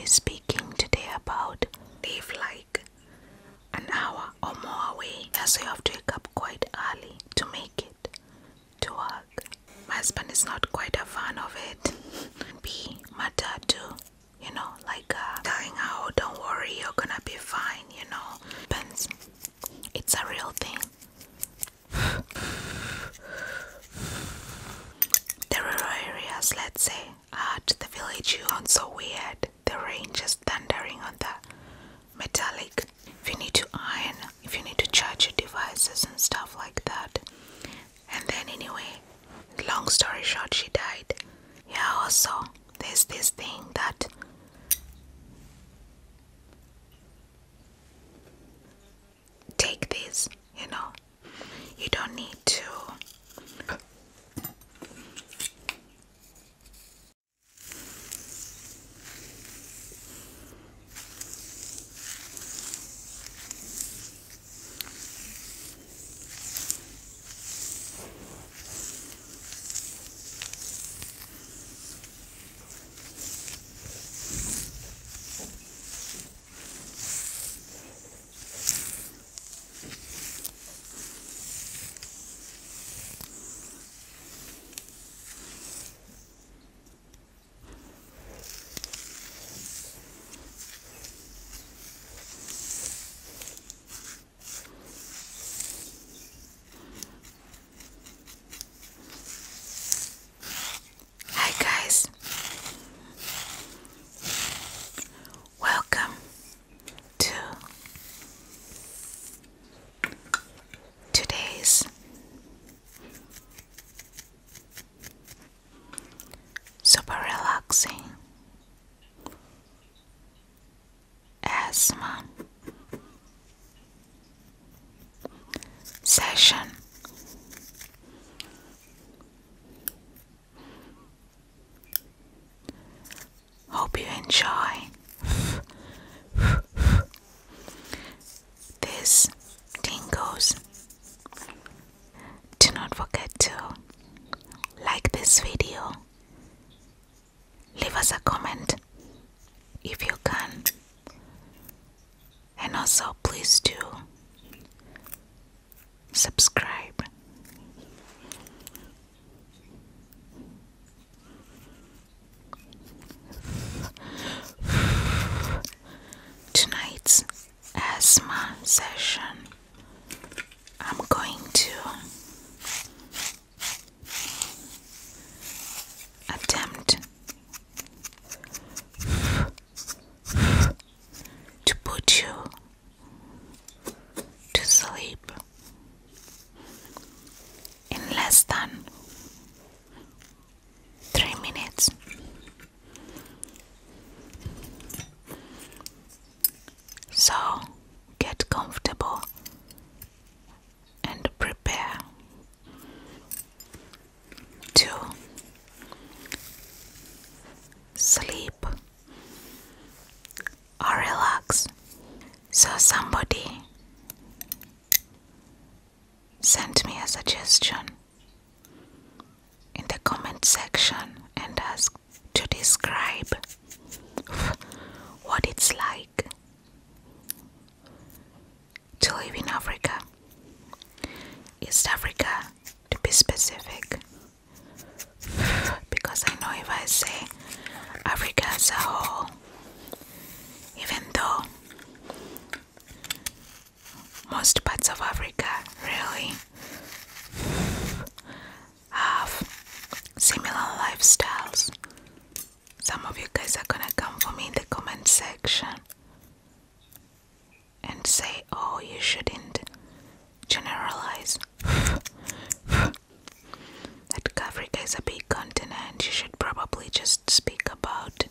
be speaking today about live like an hour or more away, so you have to wake up quite early to make it to work. My husband is not quite a fan of it. B, matatu, telling her, oh, don't worry, you're gonna be fine, But it's a real thing. The rural areas, let's say, at the village, you sound so weird. The rain just thundering on the metallic. If you need to iron, if you need to charge your devices and stuff like that. And then anyway, long story short, she died. Yeah, also, there's this thing that take this, you don't need to welcome to today's super relaxing asthma session. Hope you enjoy this tingles. Do not forget to like this video, leave us a comment if you can, and also please do subscribe. Tonight's asthma session, I'm going to attempt to put you to sleep in less than 3 minutes. So get comfortable and prepare to sleep or relax. So somebody sent me a suggestion in the comment section and asked to describe what it's like to live in Africa, East Africa to be specific, because I know if I say Africa as a whole, even though most parts of Africa really have similar lifestyles, some of you guys are gonna come for me in the comment section and say, oh, you shouldn't generalize. That Africa is a big continent. You should probably just speak about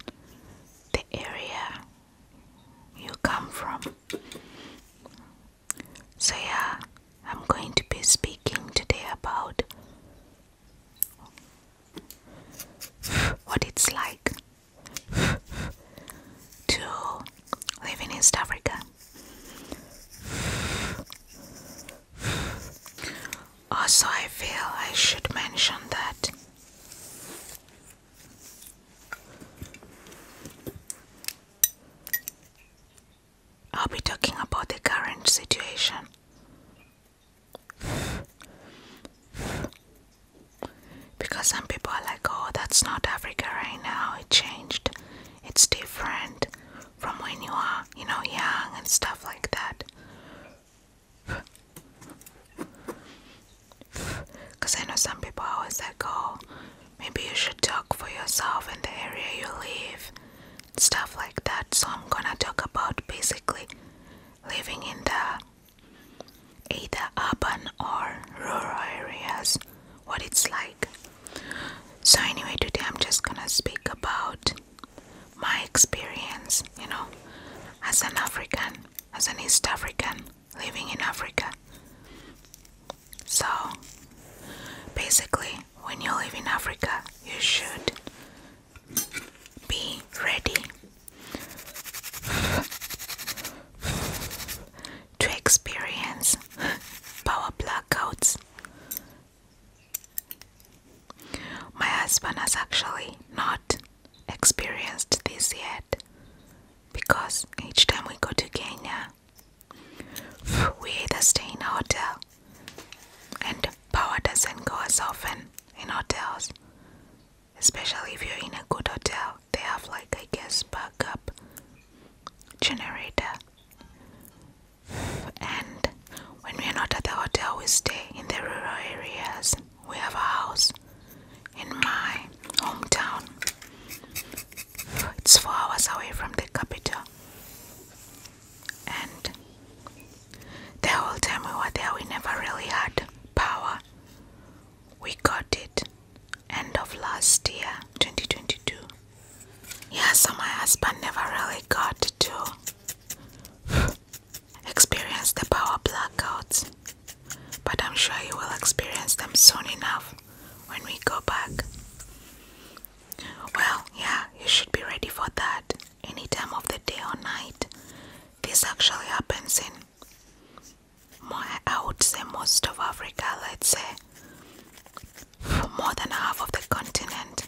the area you come from. So yeah, I'm going to be speaking today about what it's like to live in East Africa. Also, I feel I should mention that strange situation. Because some people are like, oh, that's not Africa right now, it changed, it's different from when you are, young and stuff like that. Because I know some people are always like, oh, maybe you should talk for yourself in the area you live, stuff like that. So I'm gonna talk about basically living in the either urban or rural areas, what it's like. So anyway, today I'm just gonna speak about my experience, as an African, as an East African living in Africa. So basically, when you live in Africa, you should be ready to experience power blackouts. My husband has actually not experienced this yet, because each time we go to Kenya, we either stay in a hotel, and power doesn't go as often in hotels, especially if you're in a good hotel. They have backup generator. And when we're not at the hotel, we stay in the rural areas. We have a house in my hometown. It's 4 hours away from the capital. And the whole time we were there, we never really had power. We got it end of last year, 2022. Yeah, so my husband never really got to experience the power blackouts, but I'm sure he will experience them soon enough when we go back. Well, yeah, you should be ready for that any time of the day or night. This actually happens in I would say most of Africa, let's say more than half of the continent.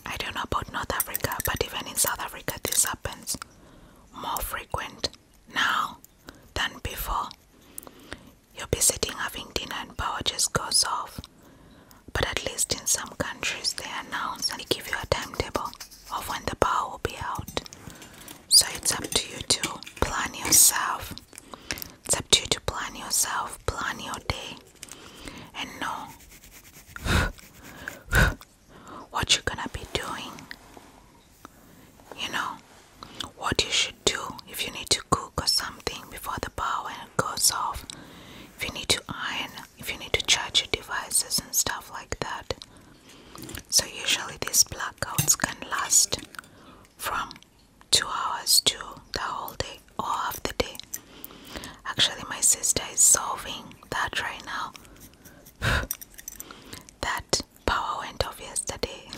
I don't know about North Africa, but even in South Africa this happens more frequent now than before. You'll be sitting having dinner and power just goes off. But at least in some countries they announce and they give you a timetable of when the power will be out. So it's up to you to plan yourself. It's up to you to plan yourself, plan your day, and know what you're gonna be doing. What you should do if you need to cook or something before the power goes off. If you need to iron, if you need to charge your devices and stuff like that. So usually these blackouts can last from 2 hours to the whole day or half the day. Actually, my sister is solving that right now. That power went off yesterday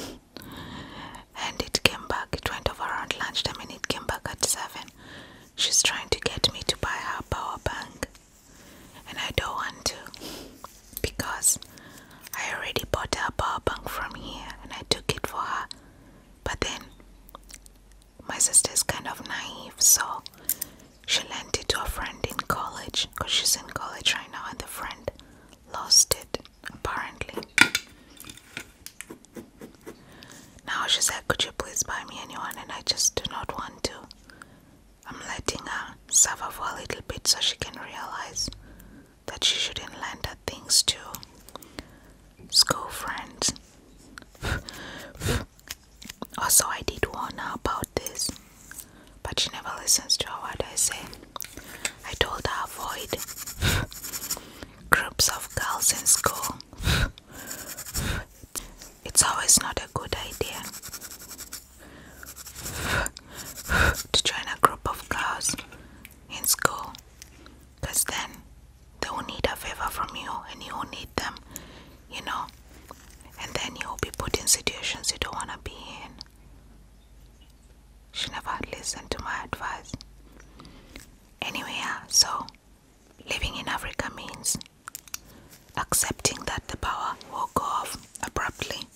and it came back. It went off around lunchtime and it came back at 7. She's trying to get me to buy her power bank, and I don't want to, because I already bought her power bank from here and I took it for her. But then my sister is kind of naive, so she lent it to a friend in college, because she's in college right now, and the friend lost it apparently. Now she said, could you please buy me anyone? And I just do not want to. I'm letting her suffer for a little bit so she can realize that she shouldn't lend her things to school friends. Also, I did warn her about this, but she never listens to what I say. I told her avoid groups of girls in school. It's always not a good idea to join a group of girls in school, because then they will need a favor from you and you will need them, and then you will be put in situations you don't want to be in. She never listened to my advice. Anyway, so living in Africa means accepting that the power will go off abruptly.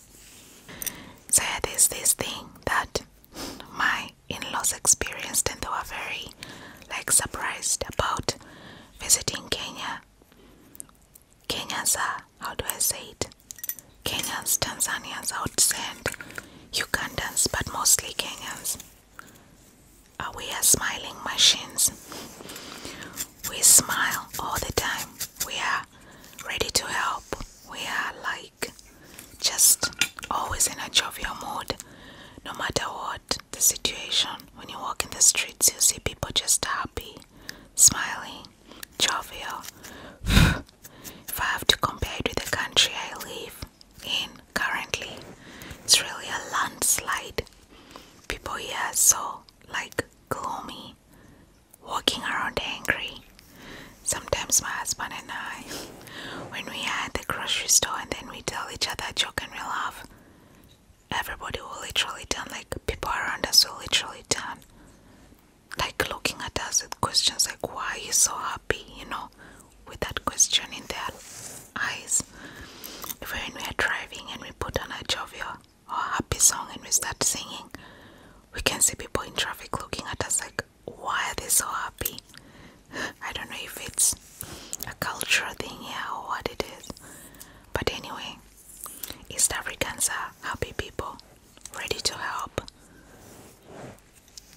So yeah, there's this thing that my in-laws experienced, and they were very surprised. Honestly, Kenyans, we are smiling machines. We smile all the time. We are ready to help. We are like just always in a jovial mood, no matter what the situation. When you walk in the streets, you see people just happy, smiling, jovial. If I have to compare it with the country I live in currently, it's really a landslide. People here are so like gloomy, walking around angry. Sometimes my husband and I, when we are at the grocery store and then we tell each other a joke and we laugh, everybody will literally turn, like people around us will literally turn, like looking at us with questions like, why are you so happy, with that question in their eyes. When we are driving and we put on a jovial or happy song and we start singing, we can see people in traffic looking at us like, why are they so happy? I don't know if it's a cultural thing here or what it is. But anyway, East Africans are happy people, ready to help,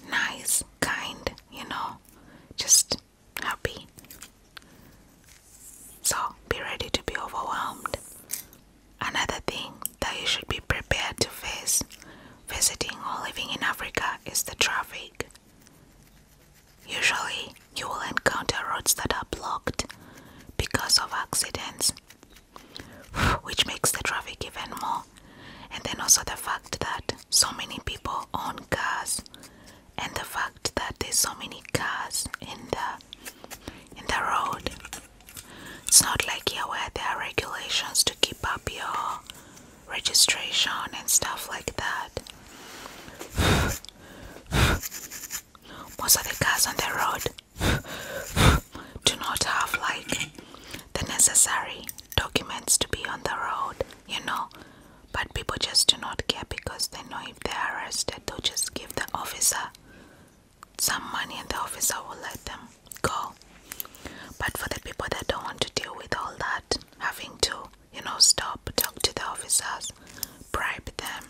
nice, kind, just happy. So be ready to be overwhelmed. Another thing that you should be prepared to face visiting or living in Africa is the traffic. Usually you will encounter roads that are blocked because of accidents, which makes the traffic even more. And then also the fact that so many people own cars, and the fact that there's so many cars in the road. It's not like here where there are regulations to keep up your registration and stuff like that. Most of the cars on the road do not have like the necessary documents to be on the road, but people just do not care because they know if they're arrested, they'll just give the officer some money and the officer will let them go. But for the people that don't want to deal with all that, having to, stop, talk to the officers, bribe them,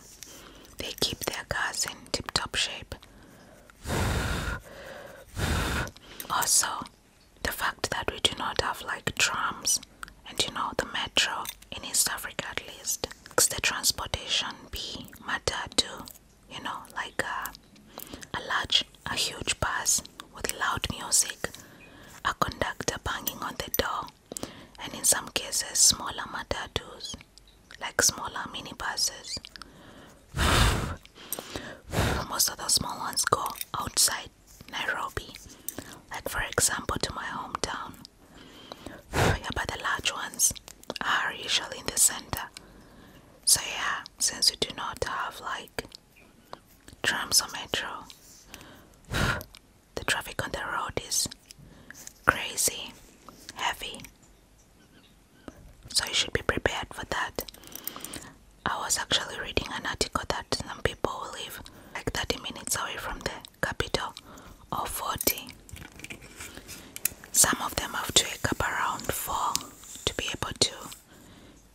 they keep their cars in tip-top shape. Also, the fact that we do not have like trams and the metro in East Africa at least, makes the transportation be matatu, like a huge bus with loud music, a conductor banging on the door, and in some cases smaller matatus, like smaller minibuses. Most of the small ones go outside Nairobi, like for example to my hometown. Yeah, but the large ones are usually in the center. So yeah, since we do not have like trams or metro, the traffic on the road is crazy, heavy. So you should be prepared for that. I was actually reading an article that some people will live like 30 minutes away from the capital, or 40. Some of them have to wake up around 4 to be able to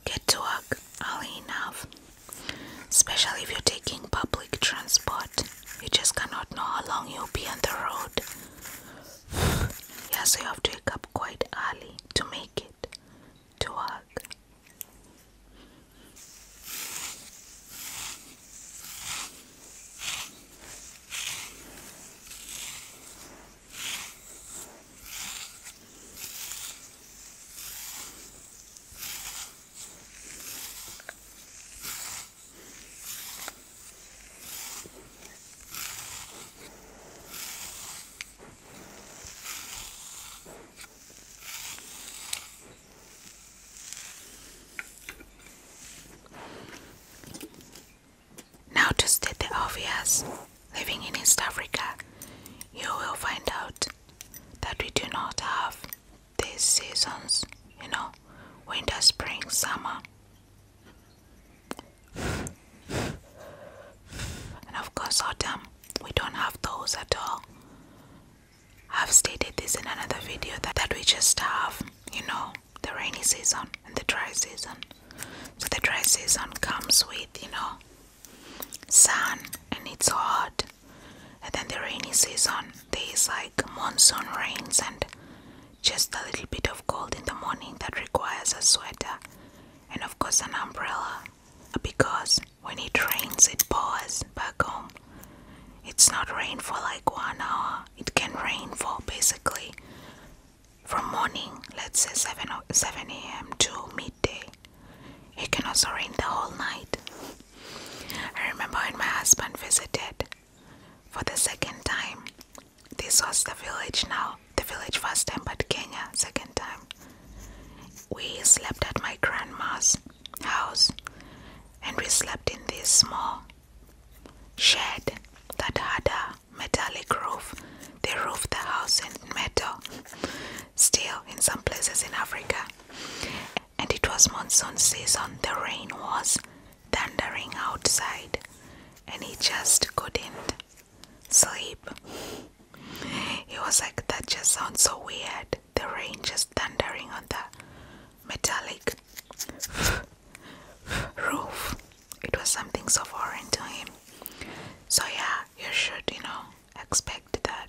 get to work early enough. Especially if you're taking public transport, you just cannot know how long you'll be on the road. Yeah, so you have to wake up quite early to make it to work. To state the obvious, living in East Africa, you will find out that we do not have these seasons, winter, spring, summer. And of course autumn, we don't have those at all. I've stated this in another video that we just have, the rainy season and the dry season. So the dry season comes with, sun and it's hot. monsoon rains and just a little bit of cold in the morning that requires a sweater and of course an umbrella, because when it rains it pours back home. It's not rain for like 1 hour, it can rain for basically from morning, let's say 7 a.m. to midday. It can also rain the whole night. I remember when my husband visited for the second time. This was the village now. The village first time, but Kenya second time. We slept at my grandma's house, and we slept in this small shed that had a metallic roof. They roofed the house in metal, still in some places in Africa. And it was monsoon season. The rain was thundering outside, and he just couldn't sleep. It was like, that just sounds so weird. The rain just thundering on the metallic roof. It was something so foreign to him. So yeah, you should, expect that.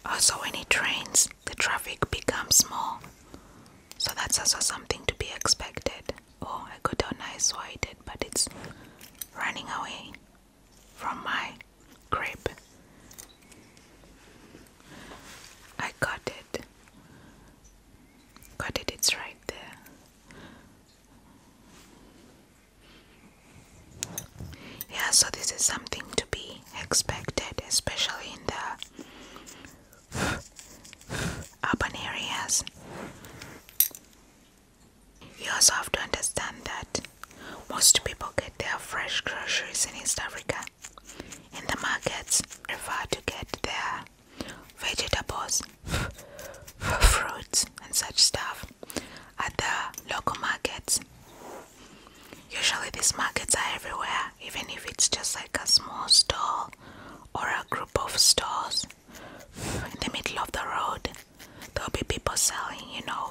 Also, when it rains, the traffic becomes more. So that's also something to be expected. Oh, I got a nice whitehead, but it's running away from my grip. I got it. It's right there. Yeah, so this is something to be expected, especially in the urban areas. You also have to understand that most people get their fresh groceries in East Africa. In the markets, prefer to get their vegetables, fruits, and such stuff at the local markets. Usually these markets are everywhere, even if it's just like a small stall or a group of stores in the middle of the road. There'll be people selling,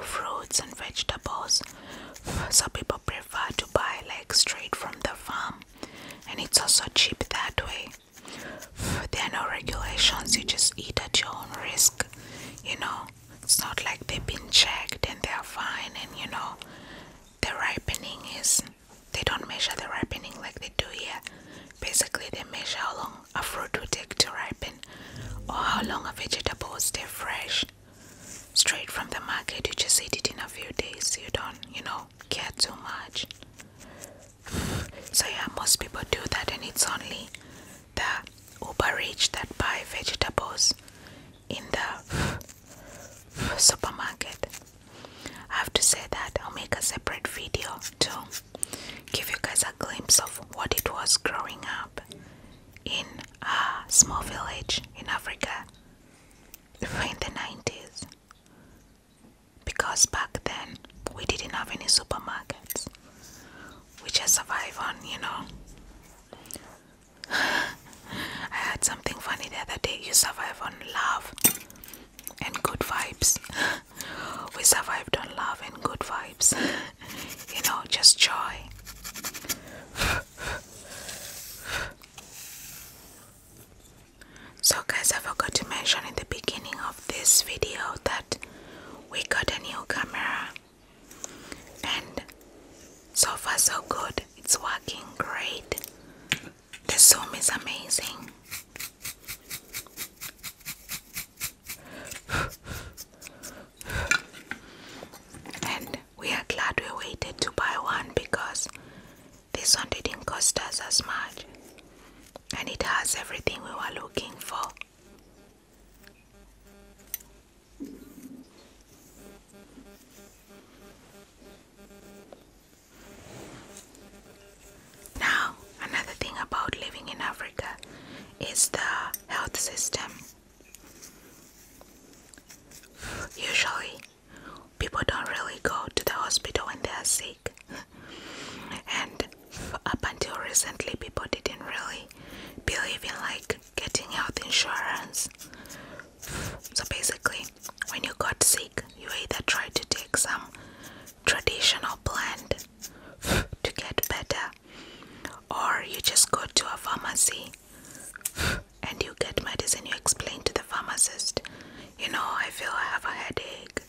fruits and vegetables. So people prefer to buy like straight from the farm, and it's also cheap that way. There are no regulations, you just eat at your own risk. It's not like they've been checked and they're fine, and the ripening is, they don't measure the ripening like they do here. Basically they measure how long a fruit will take to ripen, or how long a vegetable will stay fresh. Straight from the market, you just eat it in a few days. You don't, care too much. So yeah, most people do that, and it's only the uber rich that buy vegetables in the supermarket. I have to say that I'll make a separate video to give you guys a glimpse of what it was growing up in a small village in Africa in the 90s. Because back then we didn't have any supermarkets. We just survive on, I had something funny the other day. You survive on love and good vibes. We survived on love and good vibes. Just joy. So guys, I forgot to mention in the beginning of this video that we got a new camera, and so far so good. It's working great. The zoom is amazing. And we are glad we waited to buy one, because this one didn't cost us as much, and it has everything we were looking for. Now, another thing about living in Africa is the health system. Usually, people don't really go to the hospital when they are sick. And up until recently, people didn't really believe in getting health insurance. So basically, when you got sick, you either try to take some traditional blend to get better, or you just go to a pharmacy this and you explain to the pharmacist, I feel I have a headache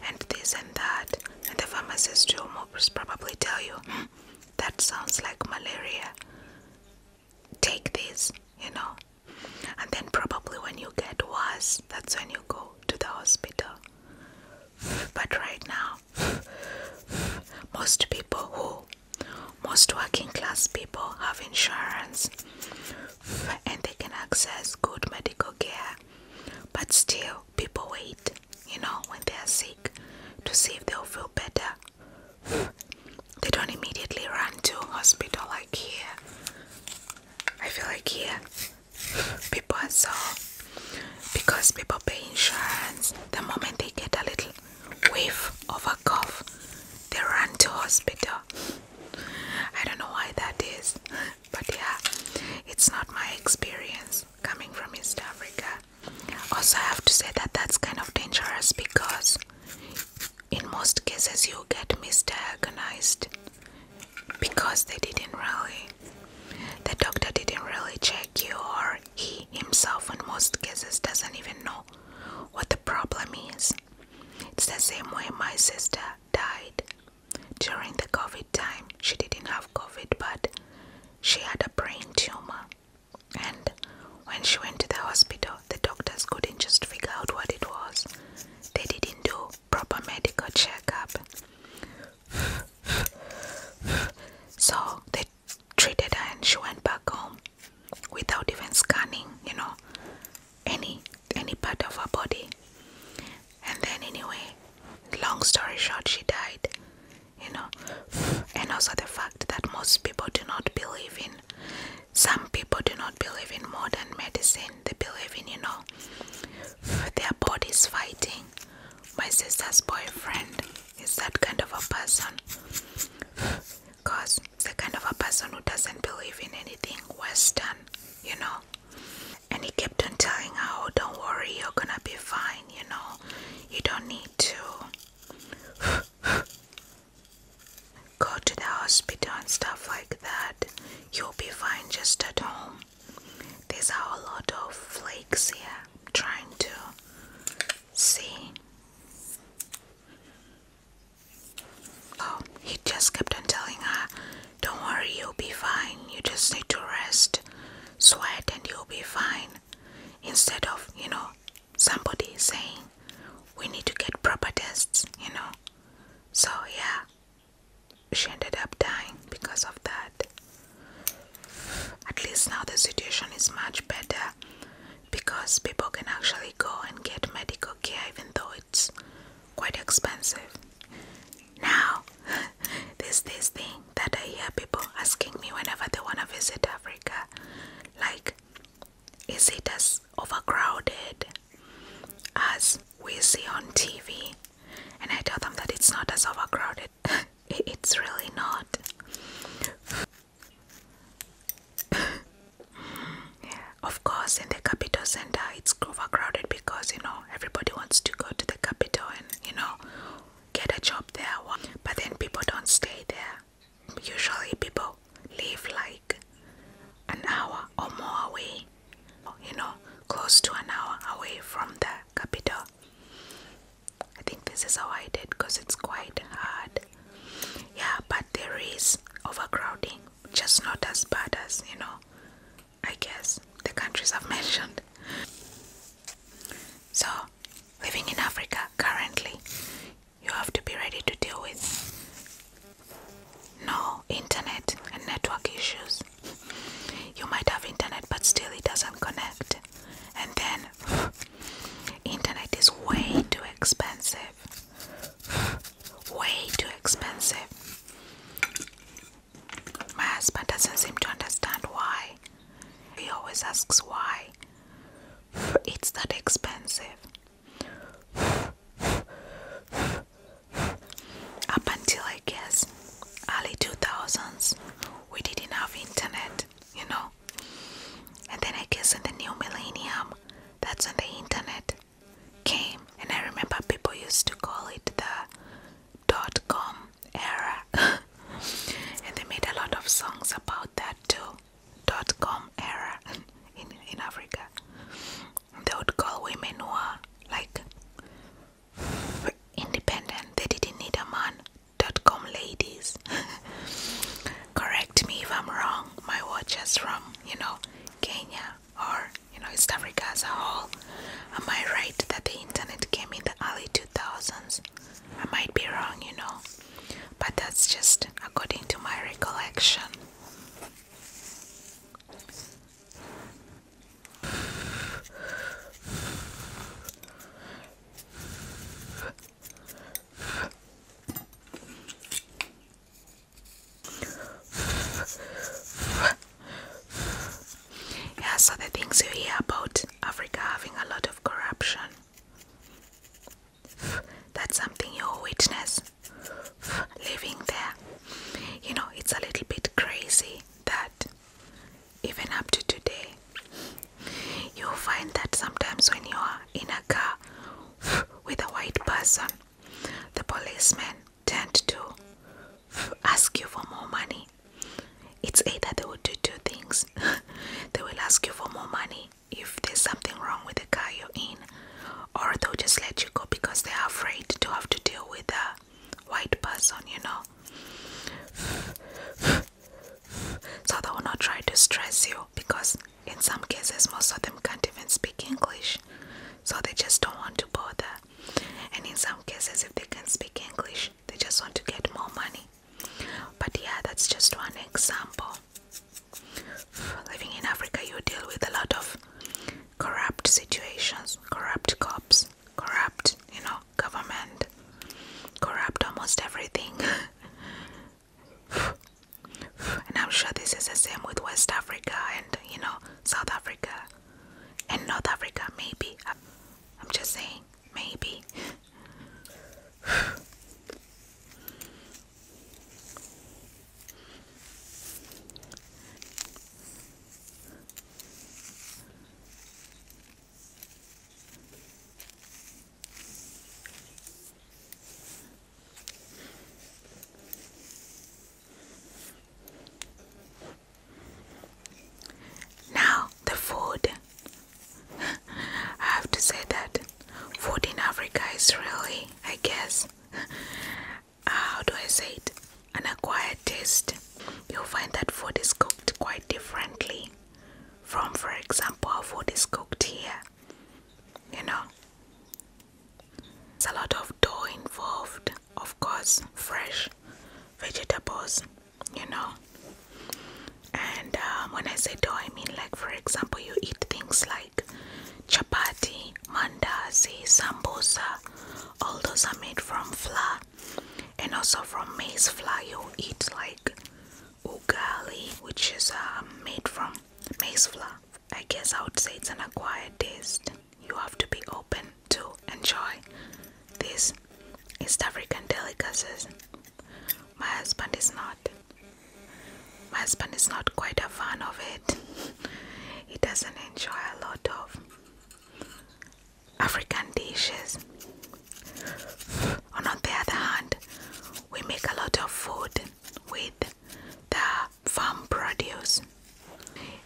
and this and that, and the pharmacist will most probably tell you, that sounds like malaria, take this, and then probably when you get worse, that's when you go to the hospital. But right now, most working class people have insurance and they can access good medical care, but still people wait, when they are sick to see if they'll feel better. They don't immediately run to hospital like here. I feel like here people are so, because people pay insurance, the moment they get a little whiff of a cough, they run to hospital. I don't know why that is, but yeah, it's not my experience coming from East Africa. Also, I have to say that that's kind of dangerous because in most cases you get misdiagnosed because the doctor didn't really check you, or he himself in most cases doesn't even know what the problem is. It's the same way my sister died during the COVID time. She didn't have COVID, but she had a brain tumor, and when she went to the hospital, the doctors couldn't just figure out what it was. They didn't do proper medical checkup. So they treated her and she went back home without even scanning, any part of her body. And then anyway, long story short, she died, And also the fact that some people do not believe in modern medicine. They believe in, their bodies fighting. My sister's boyfriend is that kind of a person. Because it's the kind of a person who doesn't believe in anything Western, And he kept on telling her, oh, don't worry, you're gonna be fine, You don't need to go to the hospital and stuff like that. You'll be fine just at home. There's a lot of flakes here. I'm trying to see. Oh, he just kept on telling her, don't worry, you'll be fine. You just need to rest, sweat, and you'll be fine. Instead of, somebody saying, we need to get proper tests, So yeah, she ended up dying because of that. At least now the situation is much better because people can actually go and get medical care even though it's quite expensive. Now, there's this thing that I hear people asking me whenever they want to visit Africa, like, is it as overcrowded as we see on TV? And I tell them that it's not as overcrowded. It's really not. Of course, in the capital center, it's overcrowded because, everybody wants to go to the capital and, get a job there. But then people don't stay there. Usually people live like an hour or more away, close to an hour away from the capital. I think this is how I did because it's quite hard. Yeah, but there is overcrowding, just not as bad as, I guess the countries I've mentioned. So, living in Africa currently, you have to be ready to deal with no internet and network issues. You might have internet, but still it doesn't connect. And then, internet is way too expensive. Way too expensive. My husband doesn't seem to understand why. He always asks why it's that expensive. Up until, I guess, early 2000s, we didn't have internet, And then I guess in the new millennium, that's when the internet came. And I remember people used to call it the .com era. And they made a lot of songs about that too. .com era in Africa. us from, Kenya or, East Africa as a whole. Am I right that the internet came in the early 2000s? I might be wrong, but that's just according to my recollection. Yeah, so the things you hear about Africa having a lot of corruption, that's something you'll witness living there. It's a little bit crazy that even up to today, you'll find that sometimes when you are in a car with a white person, the policemen tend to ask you for more money. It's either they will do two things. They will ask you for more money if there's something wrong with the car you're in, or they'll just let you go because they're afraid to have to deal with a white person, So they will not try to stress you because in some cases most of them can't even speak English, so they just don't want to bother. And in some cases, if they can speak English, they just want to get more money. But yeah, that's just one example. Living in Africa, you deal with a lot of corrupt situations, corrupt cops, corrupt, government, corrupt almost everything. And I'm sure this is the same with West Africa and, South Africa and North Africa, maybe. I'm just saying, maybe. Now, the food. I have to say that food in Africa is really, I guess, how do I say it, an acquired taste. You'll find that food is cooked quite differently from, for example, how food is cooked here. There's a lot of dough involved, of course, fresh vegetables, And when I say dough, I mean like, for example, you eat things like chapati, mandazi, sambosa. All those are made from flour, and also from maize flour. You eat like ugali, which is made from maize flour. I guess I would say it's an acquired taste. You have to be open to enjoy these East African delicacies. My husband is not. My husband is not quite a fan of it. He doesn't enjoy a lot of African dishes. On the other hand, we make a lot of food with the farm produce.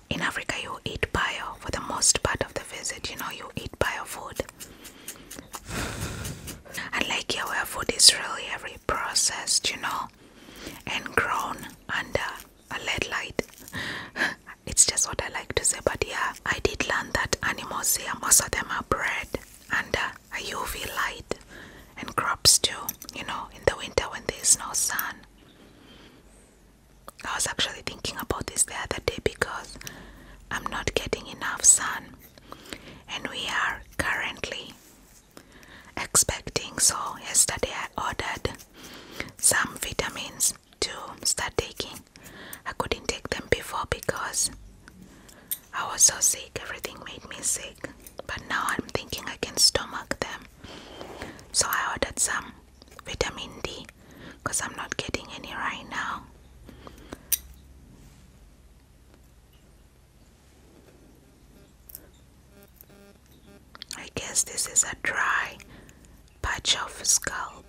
In Africa, you eat bio for the most part of the visit. You eat bio food. Unlike here, where food is really every processed, and grown under a lead light. It's just what I like to say, but yeah, I did learn that animals here, most of them are bred under a UV light, and crops too, in the winter when there is no sun. I was actually thinking about this the other day because I'm not getting enough sun, and we are currently expecting, so yesterday I ordered some vitamins to start taking. I couldn't take them before because I was so sick, everything made me sick, but now I'm thinking I can stomach them. So I ordered some vitamin D because I'm not getting any right now. I guess this is a dry patch of scalp.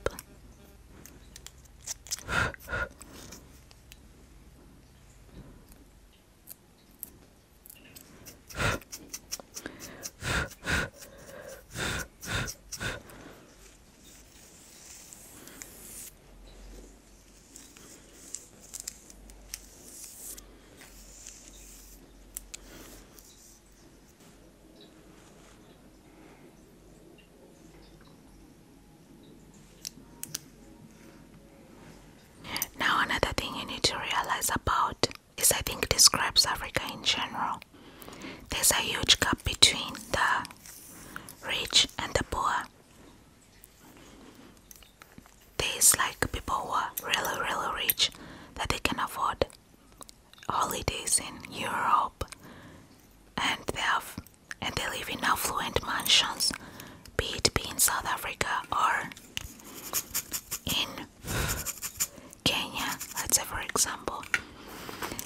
there's a huge gap between the rich and the poor. There's like people who are really, really rich that they can afford holidays in Europe, and they live in affluent mansions, be in South Africa or in Kenya, let's say for example.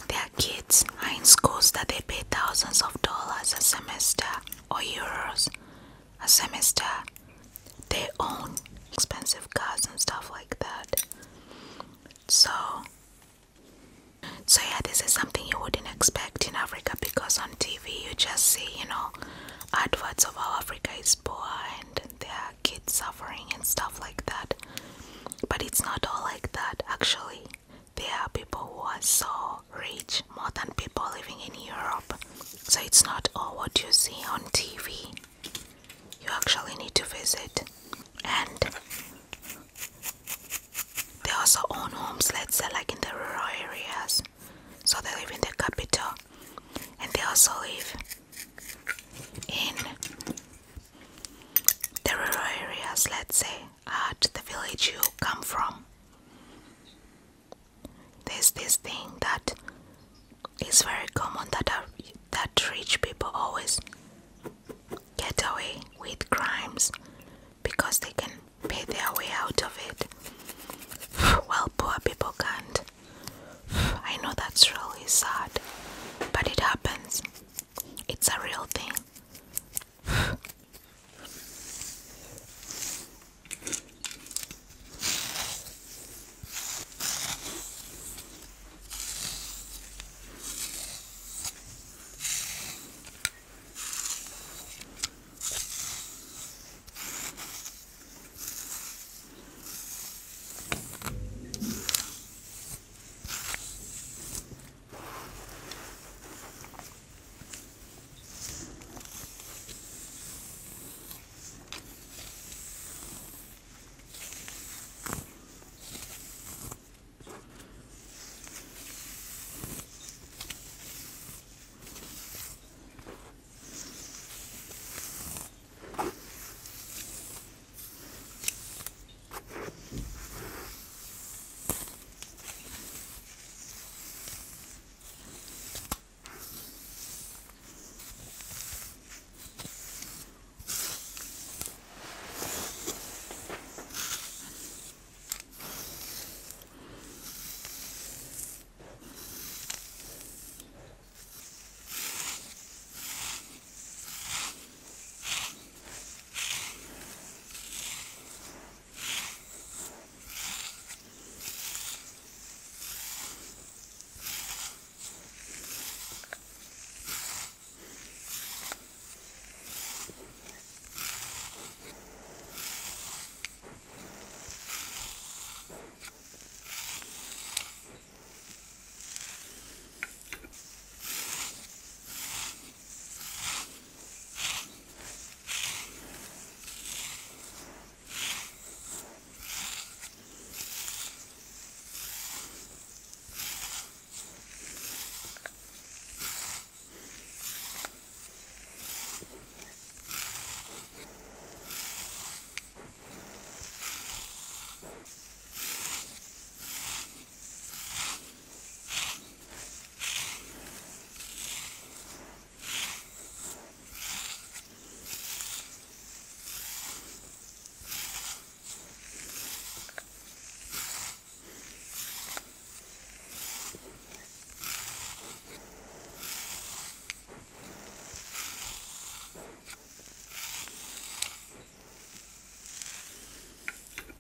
Their kids are in schools that they pay thousands of dollars a semester or euros a semester. They own expensive cars and stuff like that. So yeah, this is something you wouldn't expect in Africa, because on TV you just see, adverts of how Africa is poor and there are kids suffering and stuff like that. But it's not all like that. Actually, there are people who are so rich, more than people living in Europe. So it's not all what you see on TV. You actually need to visit. And they also own homes, let's say like in the rural areas. So they live in the capital, and they also live in the rural areas, let's say at the village you come from. There's this thing that is very common, that rich people always get away with crimes because they can pay their way out of it, while poor